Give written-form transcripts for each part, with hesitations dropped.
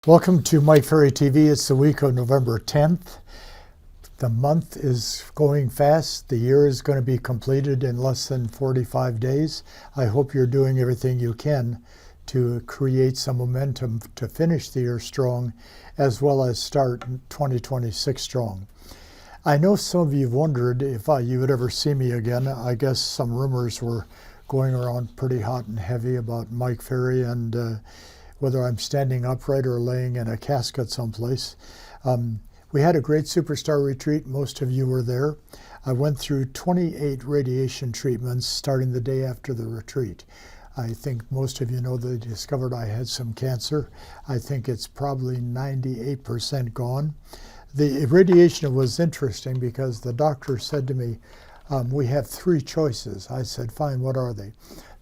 Welcome to Mike Ferry TV. It's the week of November 10th. The month is going fast. The year is going to be completed in less than 45 days. I hope you're doing everything you can to create some momentum to finish the year strong, as well as start 2026 strong. I know some of you have wondered if you would ever see me again. I guess some rumors were going around pretty hot and heavy about Mike Ferry and whether I'm standing upright or laying in a casket someplace. We had a great superstar retreat. Most of you were there. I went through 28 radiation treatments starting the day after the retreat. I think most of you know they discovered I had some cancer. I think it's probably 98% gone. The radiation was interesting because the doctor said to me, we have three choices. I said, fine, what are they?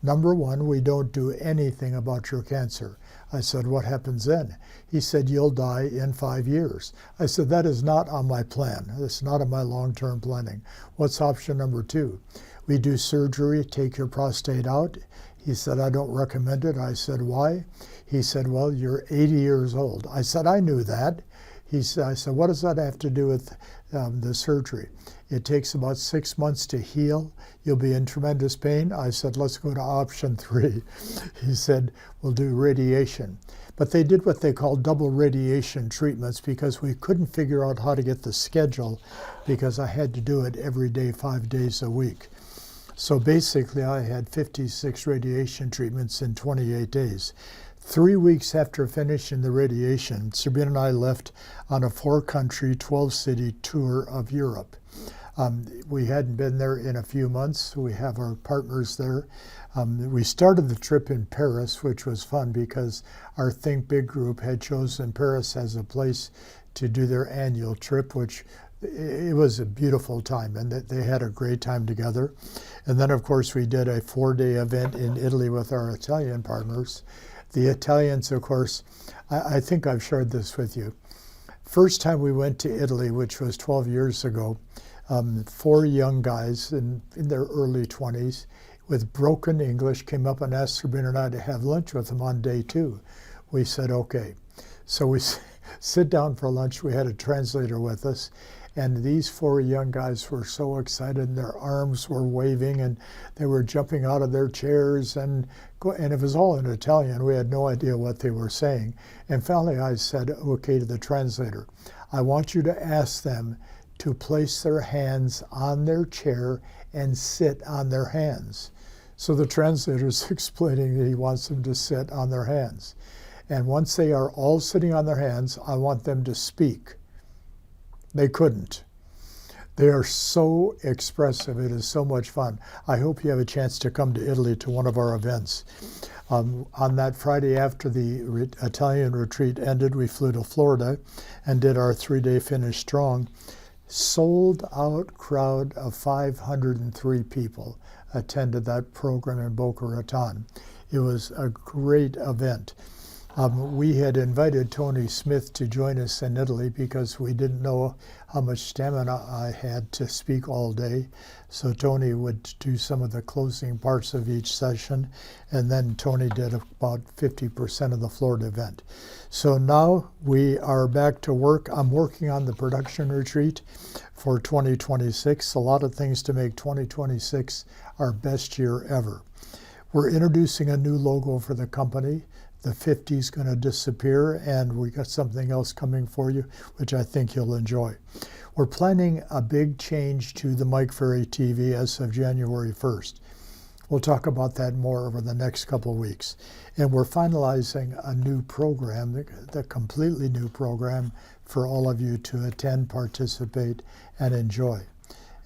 Number one, we don't do anything about your cancer. I said, what happens then? He said, you'll die in 5 years. I said, that is not on my plan. It's not on my long-term planning. What's option number two? We do surgery, take your prostate out. He said, I don't recommend it. I said, why? He said, well, you're 80 years old. I said, I knew that. I said, what does that have to do with the surgery? It takes about 6 months to heal. You'll be in tremendous pain. I said, let's go to option three. He said, we'll do radiation. But they did what they call double radiation treatments because we couldn't figure out how to get the schedule because I had to do it every day, 5 days a week. So basically, I had 56 radiation treatments in 28 days. 3 weeks after finishing the radiation, Sabine and I left on a 4-country, 12-city tour of Europe. We hadn't been there in a few months. We have our partners there. We started the trip in Paris, which was fun because our Think Big group had chosen Paris as a place to do their annual trip, which it was a beautiful time, and they had a great time together. And then, of course, we did a 4-day event in Italy with our Italian partners. The Italians, of course, I think I've shared this with you. First time we went to Italy, which was 12 years ago, 4 young guys in their early 20s with broken English came up and asked Sabine and I to have lunch with them on day 2. We said, okay. So we sit down for lunch. We had a translator with us. And these 4 young guys were so excited, and their arms were waving, and they were jumping out of their chairs, and it was all in Italian. We had no idea what they were saying. And finally I said, okay, to the translator, I want you to ask them to place their hands on their chair and sit on their hands. So the translator's explaining that he wants them to sit on their hands. And once they are all sitting on their hands, I want them to speak. They couldn't. They are so expressive. It is so much fun. I hope you have a chance to come to Italy to one of our events. On that Friday after the Italian retreat ended, we flew to Florida and did our 3-day Finish Strong. Sold out crowd of 503 people attended that program in Boca Raton. It was a great event. We had invited Tony Smith to join us in Italy because we didn't know how much stamina I had to speak all day. So Tony would do some of the closing parts of each session, and then Tony did about 50% of the Florida event. So now we are back to work. I'm working on the production retreat for 2026. A lot of things to make 2026 our best year ever. We're introducing a new logo for the company. The 50 is going to disappear, and we got something else coming for you, which I think you'll enjoy. We're planning a big change to the Mike Ferry TV as of January 1st. We'll talk about that more over the next couple of weeks. And we're finalizing a new program, the completely new program for all of you to attend, participate, and enjoy.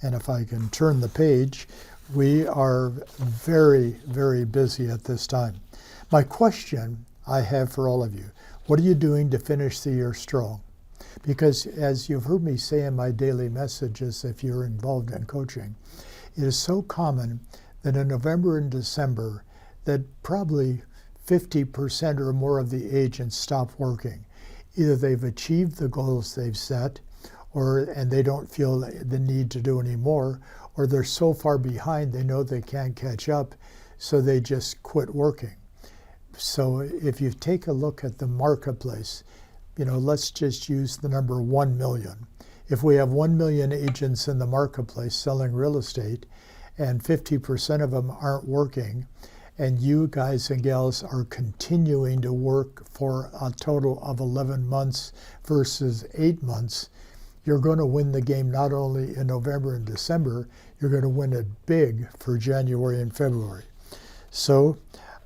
And if I can turn the page, we are very, very busy at this time. My question I have for all of you, what are you doing to finish the year strong? Because as you've heard me say in my daily messages, if you're involved in coaching, it is so common that in November and December that probably 50% or more of the agents stop working. Either they've achieved the goals they've set, and they don't feel the need to do any more, or they're so far behind they know they can't catch up, so they just quit working. So if you take a look at the marketplace, let's just use the number 1 million. If we have 1 million agents in the marketplace selling real estate and 50% of them aren't working, and you guys and gals are continuing to work for a total of 11 months versus 8 months, you're going to win the game not only in November and December, you're going to win it big for January and February. So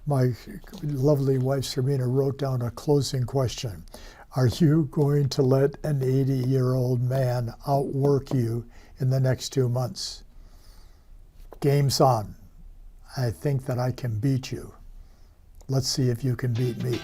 my lovely wife, Serena, wrote down a closing question. Are you going to let an 80-year-old man outwork you in the next 2 months? Game's on. I think that I can beat you. Let's see if you can beat me.